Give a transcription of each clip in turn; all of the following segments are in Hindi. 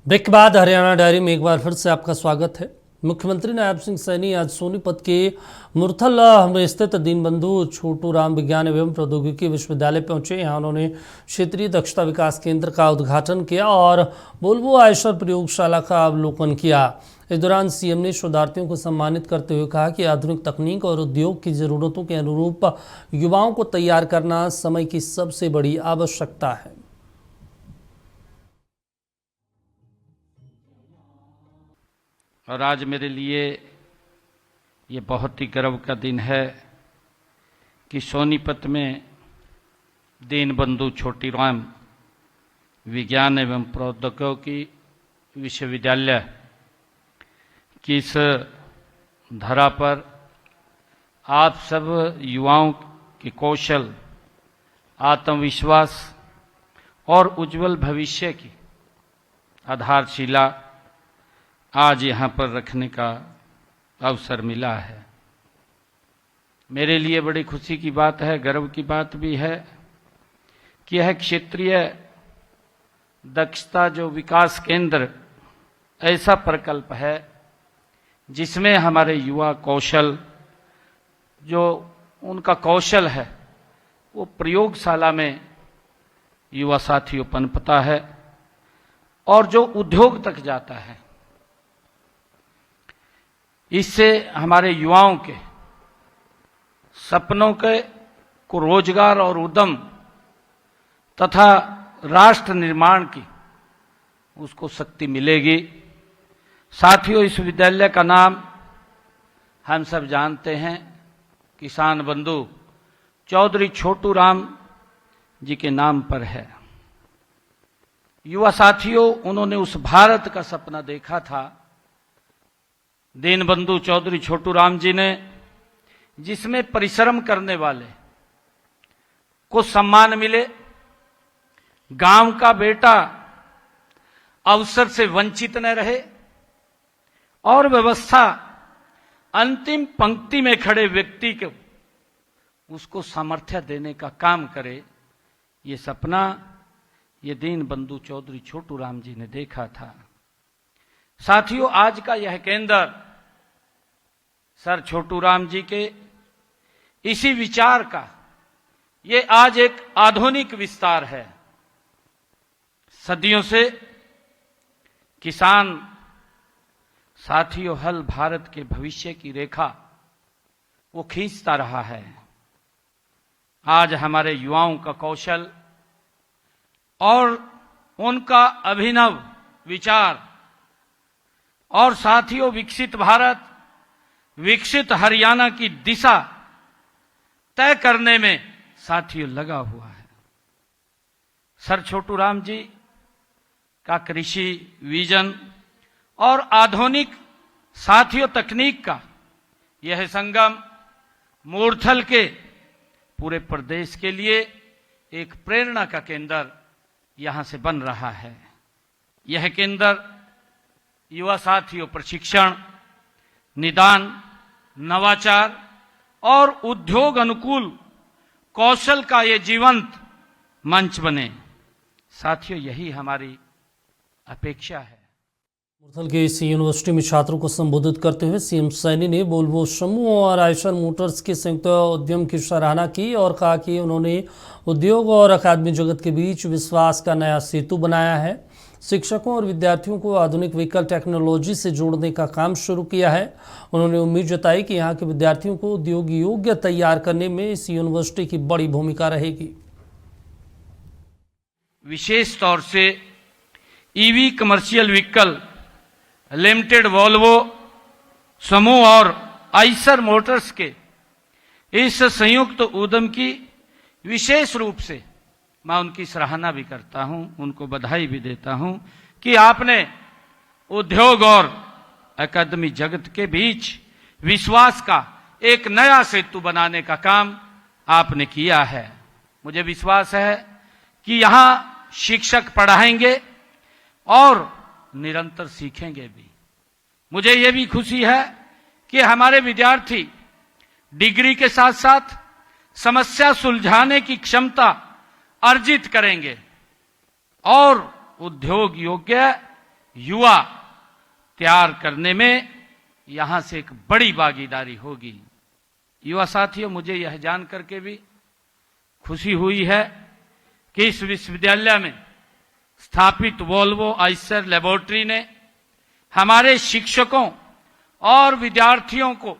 ब्रेक के बाद हरियाणा डायरी में एक बार फिर से आपका स्वागत है। मुख्यमंत्री नायब सिंह सैनी आज सोनीपत के मुरथल में स्थित दीनबंधु छोटूराम विज्ञान एवं प्रौद्योगिकी विश्वविद्यालय पहुंचे। यहां उन्होंने क्षेत्रीय दक्षता विकास केंद्र का उद्घाटन किया और वोल्वो आयशर प्रयोगशाला का अवलोकन किया। इस दौरान सीएम ने शोधार्थियों को सम्मानित करते हुए कहा कि आधुनिक तकनीक और उद्योग की जरूरतों के अनुरूप युवाओं को तैयार करना समय की सबसे बड़ी आवश्यकता है। और आज मेरे लिए ये बहुत ही गर्व का दिन है कि सोनीपत में दीनबंधु छोटूराम विज्ञान एवं प्रौद्योगिकी विश्वविद्यालय की इस धरा पर आप सब युवाओं के कौशल, आत्मविश्वास और उज्जवल भविष्य की आधारशिला आज यहाँ पर रखने का अवसर मिला है। मेरे लिए बड़ी खुशी की बात है, गर्व की बात भी है कि यह क्षेत्रीय दक्षता जो विकास केंद्र ऐसा प्रकल्प है जिसमें हमारे युवा कौशल, जो उनका कौशल है वो प्रयोगशाला में युवा साथियों पनपता है और जो उद्योग तक जाता है। इससे हमारे युवाओं के सपनों को रोजगार और उद्यम तथा राष्ट्र निर्माण की उसको शक्ति मिलेगी। साथियों, इस विद्यालय का नाम हम सब जानते हैं, किसान बंधु चौधरी छोटूराम जी के नाम पर है। युवा साथियों, उन्होंने उस भारत का सपना देखा था, दीनबंधु चौधरी छोटूराम जी ने, जिसमें परिश्रम करने वाले को सम्मान मिले, गांव का बेटा अवसर से वंचित न रहे और व्यवस्था अंतिम पंक्ति में खड़े व्यक्ति को उसको सामर्थ्य देने का काम करे। ये सपना ये दीनबंधु चौधरी छोटूराम जी ने देखा था। साथियों, आज का यह केंद्र सर छोटूराम जी के इसी विचार का ये आज एक आधुनिक विस्तार है। सदियों से किसान साथियों हल भारत के भविष्य की रेखा वो खींचता रहा है। आज हमारे युवाओं का कौशल और उनका अभिनव विचार और साथियों विकसित भारत, विकसित हरियाणा की दिशा तय करने में साथियों लगा हुआ है। सर छोटूराम जी का कृषि विजन और आधुनिक साथियों तकनीक का यह संगम मुरथल के पूरे प्रदेश के लिए एक प्रेरणा का केंद्र यहां से बन रहा है। यह केंद्र युवा साथियों प्रशिक्षण, निदान, नवाचार और उद्योग अनुकूल कौशल का ये जीवंत मंच बने। साथियों, यही हमारी अपेक्षा है। मुरथल के इस यूनिवर्सिटी में छात्रों को संबोधित करते हुए सीएम सैनी ने वोल्वो समूह और आयशर मोटर्स के संयुक्त उद्यम की सराहना की और कहा कि उन्होंने उद्योग और अकादमी जगत के बीच विश्वास का नया सेतु बनाया है। शिक्षकों और विद्यार्थियों को आधुनिक व्हीकल टेक्नोलॉजी से जोड़ने का काम शुरू किया है। उन्होंने उम्मीद जताई कि यहाँ के विद्यार्थियों को उद्योग योग्य तैयार करने में इस यूनिवर्सिटी की बड़ी भूमिका रहेगी। विशेष तौर से EV commercial vehicle limited Volvo समूह और आयशर मोटर्स के इस संयुक्त उद्यम की विशेष रूप से मैं उनकी सराहना भी करता हूं, उनको बधाई भी देता हूं कि आपने उद्योग और अकादमी जगत के बीच विश्वास का एक नया सेतु बनाने का काम आपने किया है। मुझे विश्वास है कि यहां शिक्षक पढ़ाएंगे और निरंतर सीखेंगे भी। मुझे यह भी खुशी है कि हमारे विद्यार्थी डिग्री के साथ साथ समस्या सुलझाने की क्षमता अर्जित करेंगे और उद्योग योग्य युवा तैयार करने में यहां से एक बड़ी भागीदारी होगी। युवा साथियों, मुझे यह जान करके भी खुशी हुई है कि इस विश्वविद्यालय में स्थापित वोल्वो आइसर लेबोरेटरी ने हमारे शिक्षकों और विद्यार्थियों को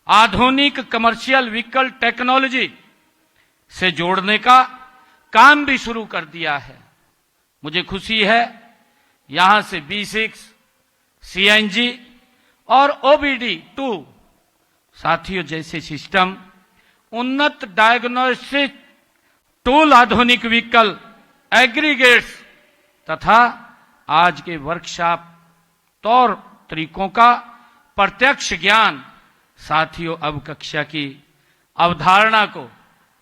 आधुनिक कमर्शियल व्हीकल टेक्नोलॉजी से जोड़ने का काम भी शुरू कर दिया है। मुझे खुशी है यहां से B6, CNG और OBD2 साथियों जैसे सिस्टम, उन्नत डायग्नोस्टिक टूल, आधुनिक व्हीकल एग्रीगेट्स तथा आज के वर्कशॉप तौर तरीकों का प्रत्यक्ष ज्ञान साथियों अब कक्षा की अवधारणा को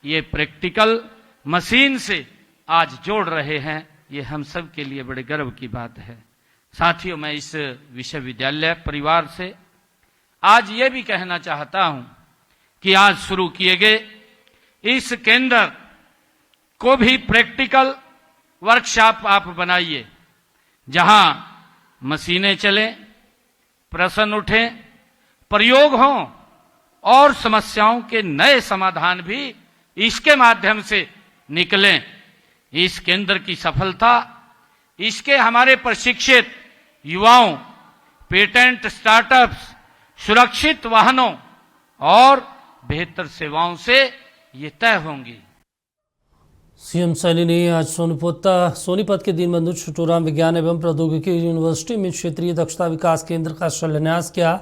ये प्रैक्टिकल मशीन से आज जोड़ रहे हैं। ये हम सब के लिए बड़े गर्व की बात है। साथियों, मैं इस विश्वविद्यालय परिवार से आज ये भी कहना चाहता हूं कि आज शुरू किए गए इस केंद्र को भी प्रैक्टिकल वर्कशॉप आप बनाइए, जहां मशीनें चलें, प्रश्न उठें, प्रयोग हों और समस्याओं के नए समाधान भी इसके माध्यम से निकलें। इस केंद्र की सफलता इसके हमारे प्रशिक्षित युवाओं, पेटेंट स्टार्टअप्स, सुरक्षित वाहनों और बेहतर सेवाओं से ये तय होंगी। सीएम सैनी ने आज सोनीपत के दीनबंधु छोटूराम विज्ञान एवं प्रौद्योगिकी यूनिवर्सिटी में क्षेत्रीय दक्षता विकास केंद्र का शिलान्यास किया।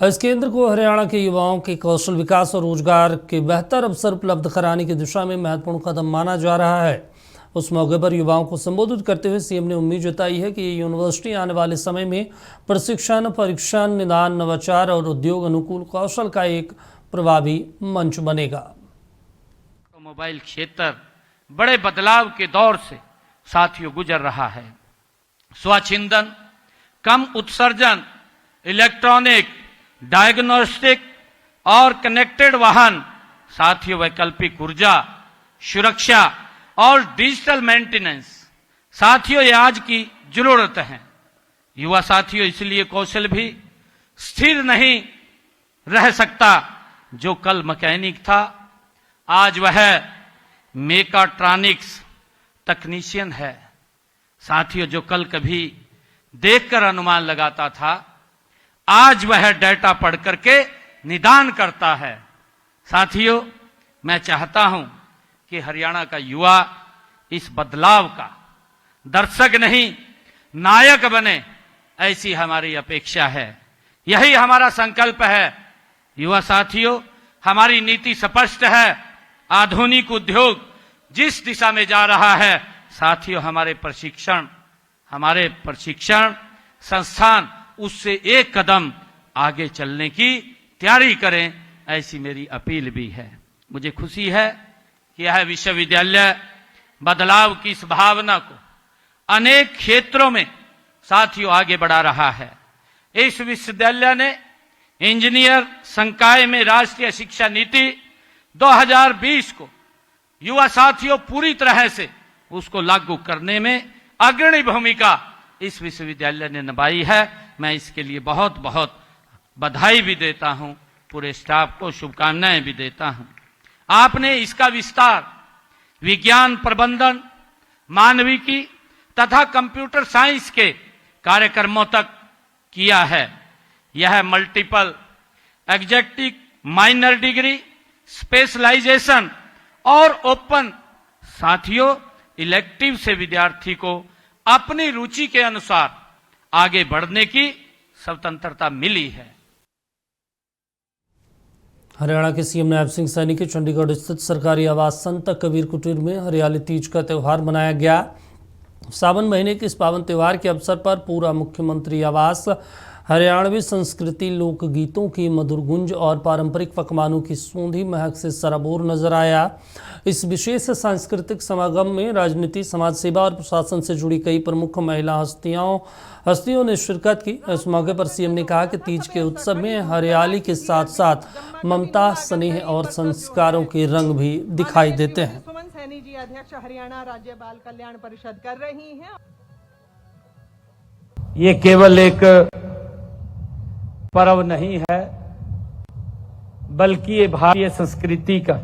इस केंद्र को हरियाणा के युवाओं के कौशल विकास और रोजगार के बेहतर अवसर उपलब्ध कराने की दिशा में महत्वपूर्ण कदम माना जा रहा है। उस मौके पर युवाओं को संबोधित करते हुए सीएम ने उम्मीद जताई है कि ये यूनिवर्सिटी आने वाले समय में प्रशिक्षण, परीक्षण, निदान, नवाचार और उद्योग अनुकूल कौशल का एक प्रभावी मंच बनेगा। मोबाइल क्षेत्र बड़े बदलाव के दौर से साथियों गुजर रहा है। स्वच्छ ईंधन, कम उत्सर्जन, इलेक्ट्रॉनिक, डायग्नोस्टिक और कनेक्टेड वाहन साथियों, वैकल्पिक ऊर्जा, सुरक्षा और डिजिटल मेंटेनेंस साथियों ये आज की जरूरत है। युवा साथियों, इसलिए कौशल भी स्थिर नहीं रह सकता। जो कल मैकेनिक था आज वह मेकाट्रॉनिक्स तकनीशियन है। साथियों, जो कल कभी देखकर अनुमान लगाता था आज वह डेटा पढ़ करके निदान करता है। साथियों, मैं चाहता हूं कि हरियाणा का युवा इस बदलाव का दर्शक नहीं नायक बने, ऐसी हमारी अपेक्षा है। यही हमारा संकल्प है। युवा साथियों, हमारी नीति स्पष्ट है। आधुनिक उद्योग जिस दिशा में जा रहा है साथियों, हमारे प्रशिक्षण संस्थान उससे एक कदम आगे चलने की तैयारी करें, ऐसी मेरी अपील भी है। मुझे खुशी है कि यह विश्वविद्यालय बदलाव की इस भावना को अनेक क्षेत्रों में साथियों आगे बढ़ा रहा है। इस विश्वविद्यालय ने इंजीनियर संकाय में राष्ट्रीय शिक्षा नीति 2020 को युवा साथियों पूरी तरह से उसको लागू करने में अग्रणी भूमिका इस विश्वविद्यालय ने निभाई है। मैं इसके लिए बहुत बहुत बधाई भी देता हूं, पूरे स्टाफ को शुभकामनाएं भी देता हूं। आपने इसका विस्तार विज्ञान प्रबंधन, मानविकी तथा कंप्यूटर साइंस के कार्यक्रमों तक किया है। यह मल्टीपल एग्जेक्टिव माइनर डिग्री, स्पेशलाइजेशन और ओपन साथियों इलेक्टिव से विद्यार्थी को अपनी रुचि के अनुसार आगे बढ़ने की स्वतंत्रता मिली है। हरियाणा के सीएम नायब सिंह सैनी के चंडीगढ़ स्थित सरकारी आवास संत कबीर कुटीर में हरियाली तीज का त्यौहार मनाया गया। सावन महीने के इस पावन त्यौहार के अवसर पर पूरा मुख्यमंत्री आवास हरियाणवी संस्कृति, लोकगीतों की मधुर गुंज और पारंपरिक पकवानों की सूंधी महक से सराबोर नजर आया। इस विशेष सांस्कृतिक समागम में राजनीति, समाज सेवा और प्रशासन से जुड़ी कई प्रमुख महिला हस्तियों ने शिरकत की। इस मौके पर सीएम ने कहा कि तीज के उत्सव में हरियाली के साथ साथ ममता, स्नेह और संस्कारों के रंग भी दिखाई देते हैं। सुमन सैनी जी अध्यक्ष हरियाणा राज्य बाल कल्याण परिषद कर रही हैं। ये केवल एक पर्व नहीं है, बल्कि ये भारतीय संस्कृति का,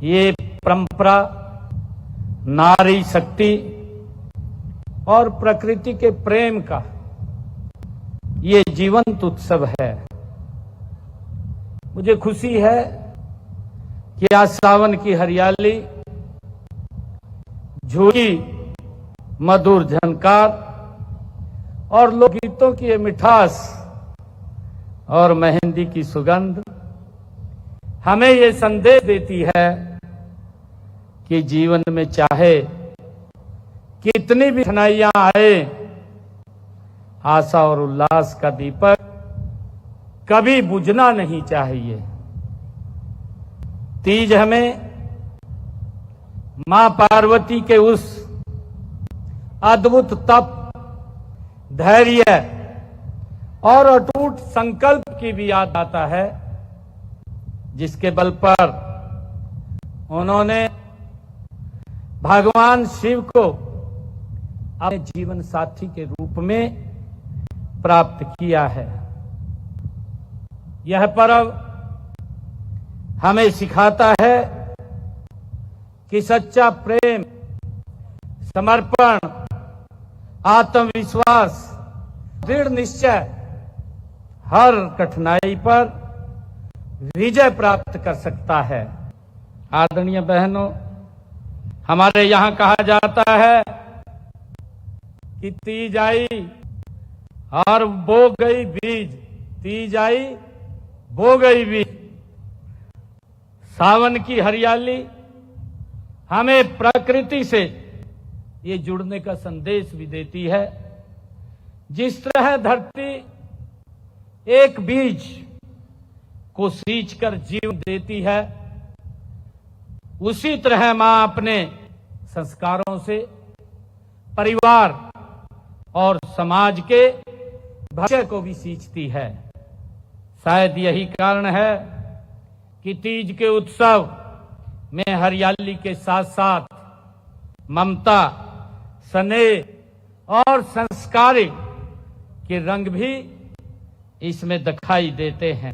ये परंपरा, नारी शक्ति और प्रकृति के प्रेम का ये जीवंत उत्सव है। मुझे खुशी है कि आज सावन की हरियाली, झूठी मधुर झनकार और लोकगीतों की ये मिठास और मेहंदी की सुगंध हमें ये संदेश देती है कि जीवन में चाहे कितनी भी कठिनाइयां आए, आशा और उल्लास का दीपक कभी बुझना नहीं चाहिए। तीज हमें मां पार्वती के उस अद्भुत तप, धैर्य और अटूट संकल्प की भी याद आता है, जिसके बल पर उन्होंने भगवान शिव को अपने जीवन साथी के रूप में प्राप्त किया है। यह पर्व हमें सिखाता है कि सच्चा प्रेम, समर्पण, आत्मविश्वास, दृढ़ निश्चय हर कठिनाई पर विजय प्राप्त कर सकता है। आदरणीय बहनों, हमारे यहां कहा जाता है कि तीज आई और बो गई बीज, तीज आई बो गई बीज। सावन की हरियाली हमें प्रकृति से ये जुड़ने का संदेश भी देती है। जिस तरह धरती एक बीज को सींचकर जीवन देती है, उसी तरह मां अपने संस्कारों से परिवार और समाज के भविष्य को भी सींचती है। शायद यही कारण है कि तीज के उत्सव में हरियाली के साथ साथ ममता, स्नेह और संस्कार के रंग भी इसमें दिखाई देते हैं।